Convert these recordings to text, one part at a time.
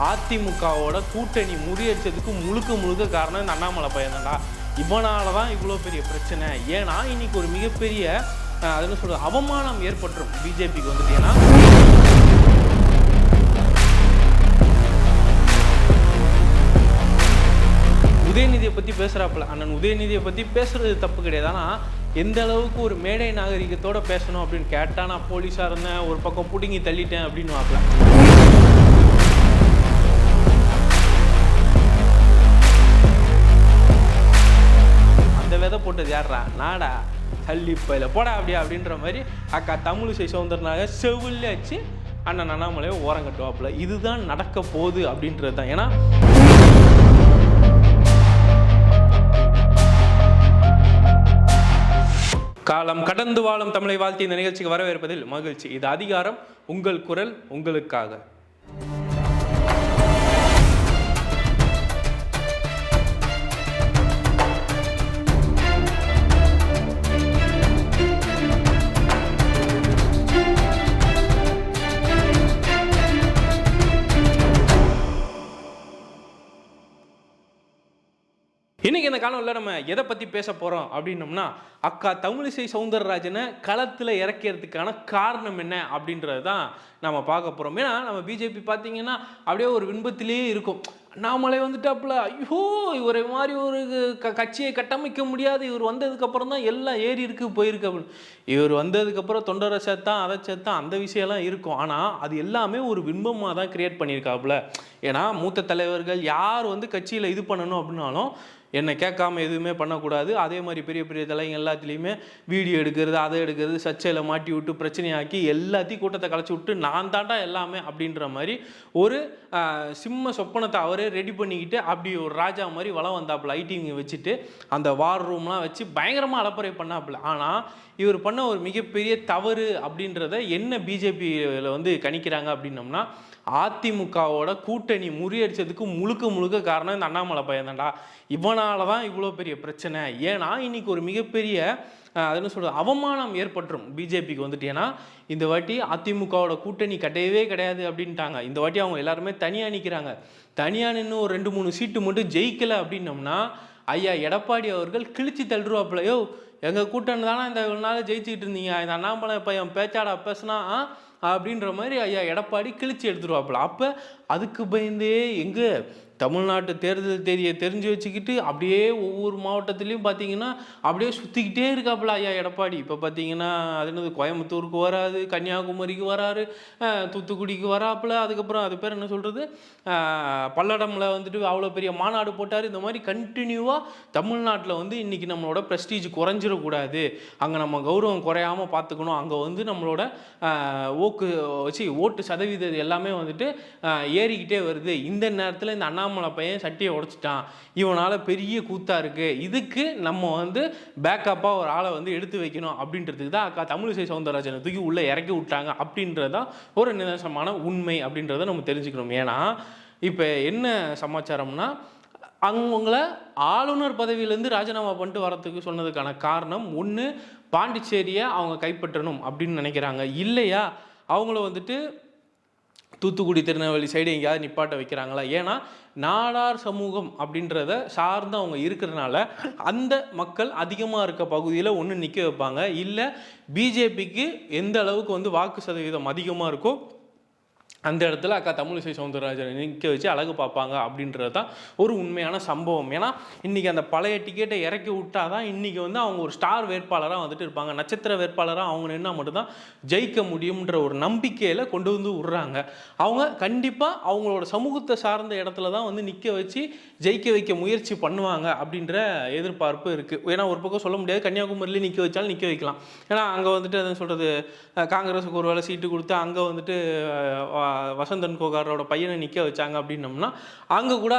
அதிமுகவோட கூட்டணி முறியடிச்சதுக்கு முழுக்க காரணம் இந்த அண்ணாமலை பையன் தான்டா. இவனால தான் இவ்வளோ பெரிய பிரச்சனை. ஏன்னா இன்னைக்கு ஒரு மிகப்பெரிய அதுன்னு சொல்கிறது அவமானம் ஏற்பட்டுரும் பிஜேபிக்கு வந்துட்டு. ஏன்னா உதயநிதியை பற்றி பேசுகிறாப்புல, அண்ணன் உதயநிதியை பற்றி பேசுகிறது தப்பு கிடையாது. ஆனால் எந்த அளவுக்கு ஒரு மேடை நாகரிகத்தோடு பேசணும் அப்படின்னு கேட்டால், நான் போலீஸாக இருந்தேன், ஒரு பக்கம் பிடுங்கி தள்ளிட்டேன் அப்படின்னு வாப்பல. அந்த விதை போட்டது யாரா? நாடா தள்ளிப்பையில போடா அப்படியா அப்படின்ற மாதிரி அக்கா தமிழிசை சௌந்தரனாக செவில்லாச்சு அண்ணன் அண்ணாமலையை ஓரங்கட்டுவாப்புல. இதுதான் நடக்க போகுது அப்படின்றது தான். ஏன்னா காலம் கடந்து வாழும் தமிழை வாழ்த்தி இந்த நிகழ்ச்சிக்கு வரவேற்பதில் மகிழ்ச்சி. இது அதிகாரம், உங்கள் குரல் உங்களுக்காக. இன்னைக்கு இந்த காலம்ல நம்ம எதை பற்றி பேச போகிறோம் அப்படின்னோம்னா, அக்கா தமிழிசை சௌந்தரராஜனை களத்தில் இறக்கிறதுக்கான காரணம் என்ன அப்படின்றது தான் நம்ம பார்க்க போகிறோம். ஏன்னா நம்ம பிஜேபி பார்த்தீங்கன்னா அப்படியே ஒரு விண்பத்திலேயே இருக்கும். அண்ணாமலை வந்துட்டாப்புல, ஐயோ இவரை மாதிரி ஒரு கட்சியை கட்டமைக்க முடியாது, இவர் வந்ததுக்கப்புறம் தான் எல்லாம் ஏறி இருக்கு போயிருக்கு அப்படின்னு. இவர் வந்ததுக்கப்புறம் தொண்டரை சேர்த்தான், அதை சேர்த்தான், அந்த விஷயம்லாம் இருக்கும். ஆனால் அது எல்லாமே ஒரு பிம்பமாக தான் கிரியேட் பண்ணியிருக்காப்புல. ஏன்னா மூத்த தலைவர்கள் யார் வந்து கட்சியில் இது பண்ணணும் அப்படின்னாலும் என்னை கேட்காம எதுவுமே பண்ணக்கூடாது. அதே மாதிரி பெரிய பெரிய தலைங்க எல்லாத்துலேயுமே வீடியோ எடுக்கிறது, அதை எடுக்கிறது, சர்ச்சையில் மாட்டி விட்டு பிரச்சனையாக்கி எல்லாத்தையும் கூட்டத்தை கலைச்சி விட்டு நான் தாண்டா எல்லாமே அப்படின்ற மாதிரி ஒரு சிம்ம சொப்பனத்தை அவரே ரெடி பண்ணிக்கிட்டு அப்படி ஒரு ராஜா மாதிரி வளம் வந்தாப்புல. ஐடிங்க வச்சுட்டு அந்த வார் ரூம்லாம் வச்சு பயங்கரமாக அலப்பறை பண்ணாப்புல. ஆனால் இவர் பண்ண ஒரு மிகப்பெரிய தவறு அப்படின்றத என்ன பிஜேபியில் வந்து கணிக்கிறாங்க அப்படின்னோம்னா, அதிமுகவோட கூட்டணி முறியடிச்சதுக்கு முழுக்க காரணம் இந்த அண்ணாமலை பையன் தான்டா. இவனால தான் இவ்வளோ பெரிய பிரச்சனை. ஏன்னா இன்னைக்கு ஒரு மிகப்பெரிய அதுன்னு சொல்கிறது அவமானம் ஏற்பட்டுரும் பிஜேபிக்கு வந்துட்டு. ஏன்னா இந்த வாட்டி அதிமுகவோட கூட்டணி கிடையாது அப்படின்ட்டாங்க. இந்த வாட்டி அவங்க எல்லாருமே தனியாக நிற்கிறாங்க. தனியாக நின்று ஒரு 2-3 சீட்டு மட்டும் ஜெயிக்கலை அப்படின்னோம்னா ஐயா எடப்பாடி அவர்கள் கிழிச்சு தள்ளுருவாப்புலையோ. எங்கள் கூட்டணி தானே இந்த இவ்வளோ நாள் ஜெயிச்சுக்கிட்டு இருந்தீங்க, இந்த அண்ணாமலை பையன் பேச்சாடா பேசுனா அப்படின்ற மாதிரி ஐயா எடப்பாடி கிழிச்சு எடுத்துருவாப்புல. அப்போ அதுக்கு பயந்தே எங்கே தமிழ்நாட்டு தேர்தல் தேதியை தெரிஞ்சு வச்சுக்கிட்டு அப்படியே ஒவ்வொரு மாவட்டத்துலேயும் பார்த்தீங்கன்னா அப்படியே சுற்றிக்கிட்டே இருக்காப்புல ஐயா எடப்பாடி. இப்போ பார்த்தீங்கன்னா அது என்னது கோயம்புத்தூருக்கு வராது, கன்னியாகுமரிக்கு வராரு, தூத்துக்குடிக்கு வராப்புல, அதுக்கப்புறம் அது பேர் என்ன சொல்கிறது பல்லடமில் வந்துட்டு அவ்வளோ பெரிய மாநாடு போட்டார். இந்த மாதிரி கண்டினியூவாக தமிழ்நாட்டில் வந்து இன்றைக்கி நம்மளோட ப்ரெஸ்டீஜ் குறைஞ்சிடக்கூடாது, அங்கே நம்ம கௌரவம் குறையாமல் பார்த்துக்கணும், அங்கே வந்து நம்மளோட ஓட்டு சதவீதம் எல்லாமே வந்துட்டு ஏறிக்கிட்டே வருது. இந்த நேரத்தில் இந்த அண்ணாமலை பையன் சட்டியை உடைச்சிட்டான், இவனால் பெரிய கூத்தா இருக்குது, இதுக்கு நம்ம வந்து பேக்கப்பாக ஒரு ஆளை வந்து எடுத்து வைக்கணும் அப்படின்றதுக்கு தான் அக்கா தமிழிசை சௌந்தரராஜனை தூக்கி உள்ளே இறக்கி விட்டாங்க அப்படின்றதான் ஒரு நிதர்சனமான உண்மை அப்படின்றத நம்ம தெரிஞ்சுக்கணும். ஏன்னா இப்போ என்ன சமாச்சாரம்னா, அவங்கள ஆளுநர் பதவியிலேருந்து ராஜினாமா பண்ணிட்டு வரத்துக்கு சொன்னதுக்கான காரணம் ஒன்று பாண்டிச்சேரியை அவங்க கைப்பற்றணும் அப்படின்னு நினைக்கிறாங்க, இல்லையா அவங்கள வந்துட்டு தூத்துக்குடி திருநெல்வேலி சைடு எங்கேயாவது நிப்பாட்ட வைக்கிறாங்களா. ஏன்னா நாடார் சமூகம் அப்படின்றத சார்ந்து அவங்க இருக்கிறதுனால அந்த மக்கள் அதிகமாக இருக்க பகுதியில் ஒன்று நிற்க வைப்பாங்க, இல்லை பிஜேபிக்கு எந்த அளவுக்கு வந்து வாக்கு சதவீதம் அதிகமாக இருக்கோ அந்த இடத்துல அக்கா தமிழிசை சௌந்தரராஜனை நிற்க வச்சு அழகு பார்ப்பாங்க அப்படின்றது தான் ஒரு உண்மையான சம்பவம். ஏன்னா இன்றைக்கி அந்த பழைய டிக்கெட்டை இறக்கி விட்டால் தான் இன்றைக்கி வந்து அவங்க ஒரு ஸ்டார் வேட்பாளராக வந்துட்டு இருப்பாங்க, நட்சத்திர வேட்பாளராக அவங்க நின்னா மட்டும்தான் ஜெயிக்க முடியும்ன்ற ஒரு நம்பிக்கையில் கொண்டு வந்து விட்றாங்க. அவங்க கண்டிப்பாக அவங்களோட சமூகத்தை சார்ந்த இடத்துல தான் வந்து நிற்க வச்சு ஜெயிக்க வைக்க முயற்சி பண்ணுவாங்க அப்படின்ற எதிர்பார்ப்பு இருக்குது. ஏன்னா ஒரு பக்கம் சொல்ல முடியாது, கன்னியாகுமரியிலே நிற்க வச்சாலும் நிற்க வைக்கலாம். ஏன்னா அங்கே வந்துட்டு அதை சொல்கிறது காங்கிரஸுக்கு ஒரு வேளை சீட்டு கொடுத்து அங்கே வந்துட்டு வசந்தன் கோகாரோட பையனை நிற்க வச்சாங்க அப்படின்னம்னா அங்கே கூட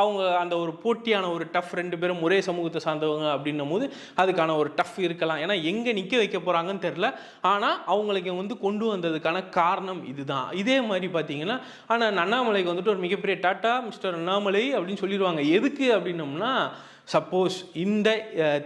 அவங்க அந்த ஒரு போட்டியான ஒரு டஃப், 2 பேரும் ஒரே சமூகத்தை சார்ந்தவங்க அப்படின்னும் போது அதுக்கான ஒரு டஃப் இருக்கலாம். ஏன்னா எங்கே நிற்க வைக்க போகிறாங்கன்னு தெரில, ஆனால் அவங்களுக்கு வந்து கொண்டு வந்ததுக்கான காரணம் இதுதான். இதே மாதிரி பார்த்தீங்கன்னா ஆனால் அண்ணாமலைக்கு வந்துட்டு ஒரு மிகப்பெரிய டாட்டா மிஸ்டர் அண்ணாமலை அப்படின்னு சொல்லிடுவாங்க. எதுக்கு அப்படின்னம்னா, சப்போஸ் இந்த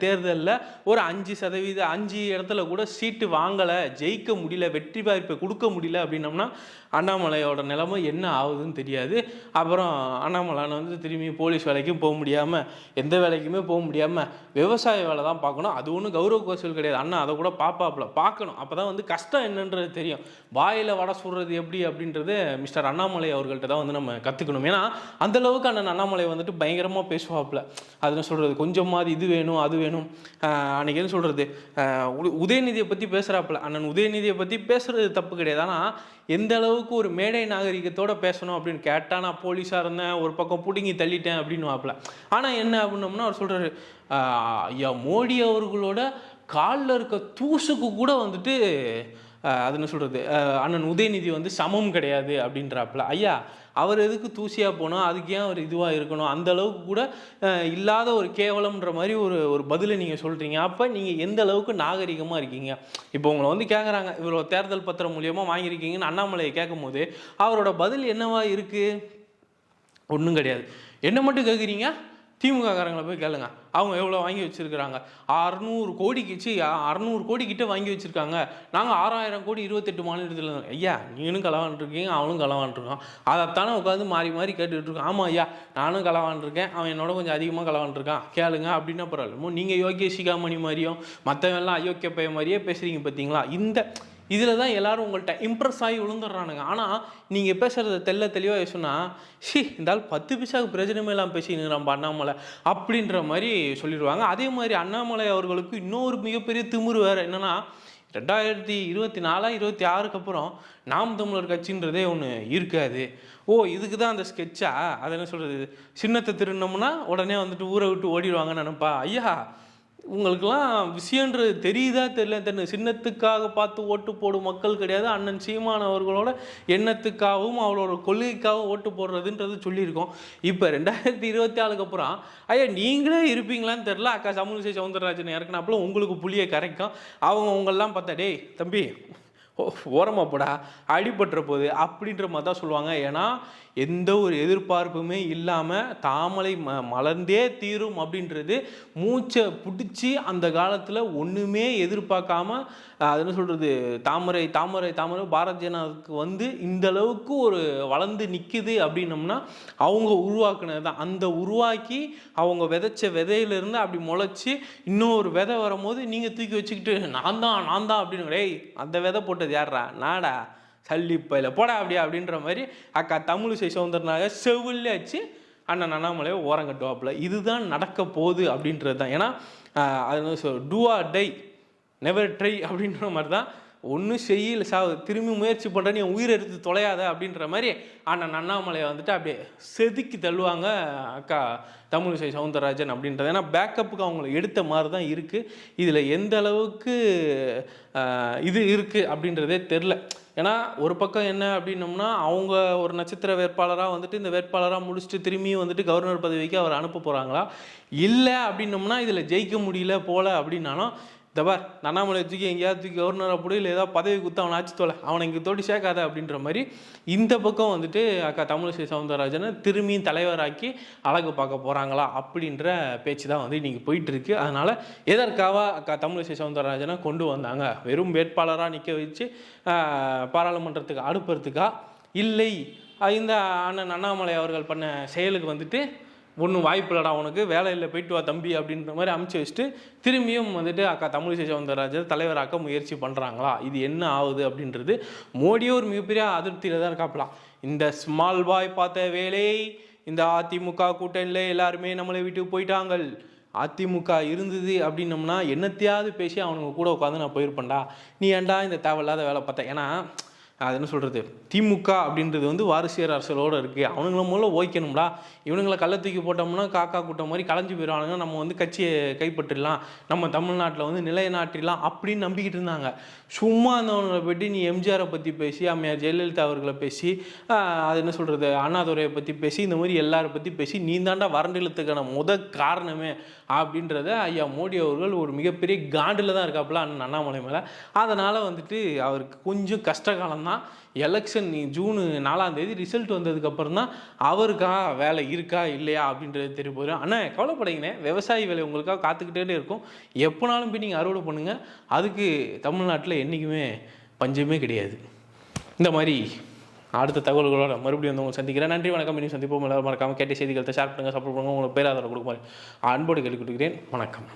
தேர்தலில் ஒரு 5% 5 இடத்துல கூட சீட்டு வாங்கலை, ஜெயிக்க முடியல, வெற்றி வாய்ப்பை கொடுக்க முடியல அப்படின்னம்னா அண்ணாமலையோட நிலைமை என்ன ஆகுதுன்னு தெரியாது. அப்புறம் அண்ணாமலைன்னு வந்து திரும்பி போலீஸ் வேலைக்கும் போக முடியாமல், எந்த வேலைக்குமே போக முடியாமல் விவசாய வேலை தான் பார்க்கணும். அது ஒன்றும் கௌரவ கோஷல் கிடையாது. அண்ணா அதை கூட பார்க்கணும். அப்போ தான் வந்து கஷ்டம் என்னன்றது தெரியும். வாயில் வடை சுடுறது எப்படி அப்படின்றது மிஸ்டர் அண்ணாமலை அவர்கள்ட்ட தான் வந்து நம்ம கற்றுக்கணும். ஏன்னா அந்தளவுக்கு அண்ணன் அண்ணாமலை வந்துட்டு பயங்கரமாக பேசுவாப்புல. அதுன்னு சொல்கிறது கொஞ்சமாவது இது வேணும் அது வேணும். அன்றைக்கி என்ன சொல்கிறது, உதயநிதியை பற்றி பேசுகிறாப்புல. அண்ணன் உதயநிதியை பற்றி பேசுகிறது தப்பு கிடையாது. ஆனால் எந்த அளவுக்கு ஒரு மேடை நாகரிகத்தோடு பேசணும் அப்படின்னு கேட்டால், நான் போலீஸாக இருந்தேன், ஒரு பக்கம் பிடுங்கி தள்ளிட்டேன் அப்படின்னு வாப்பில். ஆனால் என்ன அப்படின்னோம்னா அவர் சொல்கிறாரு, ஐயா மோடி அவர்களோட காலில் இருக்க தூசுக்கு கூட வந்துட்டு அது என்ன சொல்கிறது, அண்ணன் உதயநிதி வந்து சமம் கிடையாது அப்படின்றாப்புல. ஐயா அவர் எதுக்கு தூசியாக போனோம், அதுக்கு ஏன் அவர் இதுவாக இருக்கணும், அந்த அளவுக்கு கூட இல்லாத ஒரு கேவலம்ன்ற மாதிரி ஒரு பதிலை நீங்கள் சொல்கிறீங்க. அப்போ நீங்கள் எந்த அளவுக்கு நாகரிகமாக இருக்கீங்க? இப்போ உங்களை வந்து கேட்குறாங்க, இவ்வளோ தேர்தல் பத்திரம் மூலியமாக வாங்கியிருக்கீங்கன்னு அண்ணாமலையை கேட்கும் போது அவரோட பதில் என்னவா இருக்குது? ஒன்றும் கிடையாது. என்ன மட்டும் கேட்குறீங்க, திமுக காரங்களை போய் கேளுங்க, அவங்க எவ்வளோ வாங்கி வச்சுருக்கிறாங்க. 600 கோடி கிட்ட வாங்கி வச்சுருக்காங்க. நாங்கள் 6000 கோடி 28 மாநிலத்தில். ஐயா நீனும் களவான்ட்ருக்கீங்க, அவனும் களவான்ட்ருக்கான். அதைத்தானே உட்காந்து மாறி மாறி கேட்டுக்கிட்டு இருக்கோம். ஆமாம் ஐயா நானும் களவான்ட்ருக்கேன், அவன் என்னோட கொஞ்சம் அதிகமாக களவான்ட்ருக்கான், கேளுங்க அப்படின்னா பரவாயில்ல. நீங்கள் யோகிய சிகாமணி மாதிரியும் மற்றவெல்லாம் அயோக்கிய பைய மாதிரியே பேசுகிறீங்க பார்த்தீங்களா? இதில் தான் எல்லோரும் உங்கள்கிட்ட இம்ப்ரெஸ் ஆகி விழுந்துடுறானுங்க. ஆனால் நீங்கள் பேசுகிறத தெளிவாக சொன்னால், இருந்தாலும் 10 பைசாவுக்கு பிரயோஜனமே இல்லாமல் பேசின்னு நம்ம அண்ணாமலை அப்படின்ற மாதிரி சொல்லிடுவாங்க. அதே மாதிரி அண்ணாமலை அவர்களுக்கு இன்னொரு மிகப்பெரிய திமிரு வேறு என்னென்னா, 2024 26க்கு அப்புறம் நாம் தமிழர் கட்சின்றதே ஒன்று இருக்காது. இதுக்கு தான் அந்த ஸ்கெட்சா? அதை என்ன சொல்கிறது, சின்னத்தை திருநோம்னா உடனே வந்துட்டு ஊரை விட்டு ஓடிடுவாங்கன்னு நினைப்பா. ஐயா உங்களுக்கெல்லாம் விஷயன்றது தெரியுதா தெரியல. சின்னத்துக்காக பார்த்து ஓட்டு போடும் மக்கள் கிடையாது. அண்ணன் சீமான் அவர்களோட எண்ணத்துக்காகவும் அவரோட கொள்கைக்காகவும் ஓட்டு போடுறதுன்றது சொல்லியிருக்கோம். இப்போ 2024க்கு அப்புறம் ஐயா நீங்களே இருப்பீங்களான்னு தெரில. அக்கா தமிழிசை சவுந்தரராஜன் இறக்குனாப்புல உங்களுக்கு புளியை கரைக்கும். உங்களெல்லாம் பார்த்தா, டேய் தம்பி ஓரமாக போடா அடிபட்டுற போகுது அப்படின்ற மாதிரி தான் சொல்லுவாங்க. ஏன்னா எந்த ஒரு எதிர்பார்ப்புமே இல்லாமல் தாமரை மலர்ந்தே தீரும் அப்படின்றது மூச்சை பிடிச்சி அந்த காலத்தில் ஒன்றுமே எதிர்பார்க்காம அது என்ன சொல்கிறது, தாமரை தாமரை தாமரை பாரத் ஜனதாவுக்கு வந்து இந்த அளவுக்கு ஒரு வளர்ந்து நிற்குது அப்படின்னம்னா அவங்க உருவாக்குனது தான். அந்த உருவாக்கி அவங்க விதைச்ச விதையிலேருந்து அப்படி முளைச்சி இன்னொரு விதை வரும்போது நீங்கள் தூக்கி வச்சுக்கிட்டு நான் தான் அப்படின்னு, டேய் அந்த விதை போட்டது யாரா, நாடா சல்லிப்பையில் போடா அப்படின்ற மாதிரி அக்கா தமிழிசை சவுந்தரனாக செவில்லாச்சு அண்ணன் அண்ணாமலையை ஓரம் கட்டுவாப்புல. இதுதான் நடக்க போகுது அப்படின்றது தான். ஏன்னா அது do or die never try அப்படின்ற மாதிரி தான். ஒன்றும் செய்யல திரும்பி முயற்சி பண்ணுற, நீ உயிரை எடுத்து தொலையாத அப்படின்ற மாதிரி அண்ணன் அண்ணாமலையை வந்துட்டு அப்படியே செதுக்கி தள்ளுவாங்க அக்கா தமிழிசை சவுந்தரராஜன் அப்படின்றது. ஏன்னா பேக்கப்புக்கு அவங்கள எடுத்த மாதிரி தான் இருக்குது. இதில் எந்த அளவுக்கு இது இருக்குது அப்படின்றதே தெரில. ஏன்னா ஒரு பக்கம் என்ன அப்படின்னோம்னா, அவங்க ஒரு நட்சத்திர வேட்பாளராக வந்துட்டு இந்த வேட்பாளராக முடிச்சுட்டு திரும்பியும் வந்துட்டு கவர்னர் பதவிக்கு அவர் அனுப்ப போகிறாங்களா, இல்லை அப்படின்னோம்னா இதில் ஜெயிக்க முடியல போல அப்படின்னாலும் தபார் அண்ணாமலை தூக்கி எங்கேயாவது தூக்கி கவர்னராக போடு, இல்லை ஏதாவது பதவி கொடுத்து அவனை ஆச்சு தோலை, அவனை இங்கே தோட்டி சேர்க்காத அப்படின்ற மாதிரி இந்த பக்கம் வந்துட்டு அக்கா தமிழிசை சவுந்தரராஜனை திரும்பியும் தலைவராக்கி அழகு பார்க்க போகிறாங்களா அப்படின்ற பேச்சு தான் வந்து இன்றைக்கி போயிட்டுருக்கு. அதனால் எதற்காக அக்கா தமிழிசை சவுந்தரராஜனை கொண்டு வந்தாங்க, வெறும் வேட்பாளராக நிற்க வச்சு பாராளுமன்றத்துக்கு அனுப்புறதுக்கா, இல்லை இந்த அண்ணன் அண்ணாமலை அவர்கள் பண்ண செயலுக்கு வந்துட்டு ஒன்றும் வாய்ப்பு இல்லைடா உனக்கு, வேலையில் போயிட்டு வா தம்பி அப்படின்ற மாதிரி அமுச்சு வச்சுட்டு திரும்பியும் வந்துட்டு அக்கா தமிழிசை சவுந்தரராஜன் தலைவராக்க முயற்சி பண்ணுறாங்களா, இது என்ன ஆகுது அப்படின்றது மோடியே ஒரு மிகப்பெரிய அதிருப்தியில் தான் இருக்காப்பலாம். இந்த ஸ்மால் பாய் பார்த்த வேலை, இந்த அதிமுக கூட்டணியில் எல்லாருமே நம்மளை விட்டு போயிட்டாங்க, அதிமுக இருந்தது அப்படின்னம்னா என்னத்தையாவது பேசி அவனுங்க கூட உட்காந்து நான் போயிருப்பேன்டா, நீ ஏன்டா இந்த தேவையில்லாத வேலை பார்த்தேன். ஏன்னா அது என்ன சொல்கிறது, திமுக அப்படின்றது வந்து வாரிசியர் அரசியலோடு இருக்குது. அவனுங்களை முதல்ல ஓய்க்கணும்டா. இவனுங்களை கள்ள தூக்கி போட்டோம்னா காக்கா கூட்டம் மாதிரி கலைஞ்சி போயிடுவானுங்க, நம்ம வந்து கட்சியை கைப்பற்றிடலாம், நம்ம தமிழ்நாட்டில் வந்து நிலைநாட்டிடலாம் அப்படின்னு நம்பிக்கிட்டு இருந்தாங்க. சும்மா இருந்தவங்களை போய்ட்டு நீ எம்ஜிஆரை பற்றி பேசி, அம்மையார் ஜெயலலிதா அவர்களை பேசி, அது என்ன சொல்கிறது அண்ணாதுரையை பற்றி பேசி, இந்த மாதிரி எல்லாரை பற்றி பேசி நீ தாண்டா வறண்டிலத்துக்கான காரணமே அப்படின்றத ஐயா மோடி அவர்கள் ஒரு மிகப்பெரிய காண்டில் தான் இருக்காப்புல அண்ணாமலை மேலே. அதனால் வந்துட்டு அவருக்கு கொஞ்சம் கஷ்டகாலம் தான். எலெக்ஷன் ஜூன் 4ஆம் தேதி ரிசல்ட் வந்ததுக்கப்புறம் தான் அவருக்கா வேலை இருக்கா இல்லையா அப்படின்றது தெரிய போயிடும். ஆனால் கவலைப்படைங்கண்ணே, விவசாயி வேலை உங்களுக்காக காத்துக்கிட்டே இருக்கும். எப்போனாலும் போய் நீங்கள் அறுவடை பண்ணுங்கள், அதுக்கு தமிழ்நாட்டில் என்றைக்குமே பஞ்சமே கிடையாது. இந்த மாதிரி அடுத்த தகவல்களோட மறுபடியும் வந்து உங்களை சந்திக்கிறேன். நன்றி, வணக்கம். இனி சந்திப்போம். எல்லாரும் மறக்காமல் கேட்ட செய்திகளை ஷேர் பண்ணுங்கள், சப்போர்ட் பண்ணுங்கள், உங்களுக்கு பேராதரவு கொடுக்குமாறு அன்போடு கேட்டுக்கொள்கிறேன். வணக்கம்.